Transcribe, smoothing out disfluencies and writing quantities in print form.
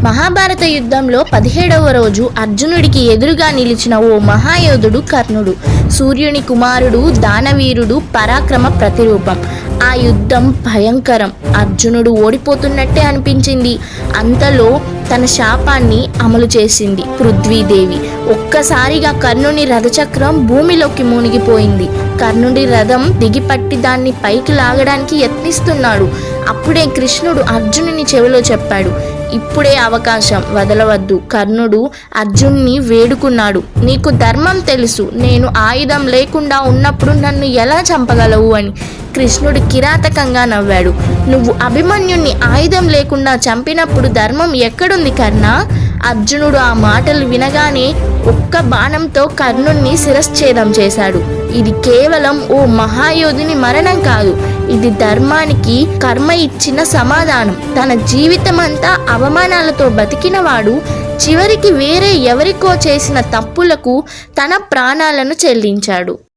మహాభారత యుద్ధంలో 17వ రోజు అర్జునుడికి ఎదురుగా నిలిచిన ఓ మహాయోధుడు కర్ణుడు. సూర్యుని కుమారుడు, దానవీరుడు, పరాక్రమ ప్రతిరూపం. ఆ యుద్ధం భయంకరం. అర్జునుడు ఓడిపోతున్నట్టే అనిపించింది. అంతలో తన శాపాన్ని అమలు చేసింది పృథ్వీదేవి. ఒక్కసారిగా కర్ణుని రథచక్రం భూమిలోకి మునిగిపోయింది. కర్ణుడి రథం దిగిపట్టి దాన్ని పైకి లాగడానికి యత్నిస్తున్నాడు. అప్పుడే కృష్ణుడు అర్జునుని చెవిలో చెప్పాడు, ఇప్పుడే అవకాశం వదలవద్దు. కర్ణుడు అర్జున్ని వేడుకున్నాడు, నీకు ధర్మం తెలుసు, నేను ఆయుధం లేకుండా ఉన్నప్పుడు నన్ను ఎలా చంపగలవు అని. కృష్ణుడు కిరాతకంగా నవ్వాడు, నువ్వు అభిమన్యుణ్ణి ఆయుధం లేకుండా చంపినప్పుడు ధర్మం ఎక్కడుంది కర్ణ? అర్జునుడు ఆ మాటలు వినగానే ఒక్క బాణంతో కర్ణుణ్ణి శిరశ్ఛేదం చేశాడు. ఇది కేవలం ఓ మహాయోధుని మరణం కాదు, ఇది ధర్మానికి కర్మ ఇచ్చిన సమాధానం. తన జీవితమంతా అవమానాలతో బతికినవాడు చివరికి వేరే ఎవరికో చేసిన తప్పులకు తన ప్రాణాలను చెల్లించాడు.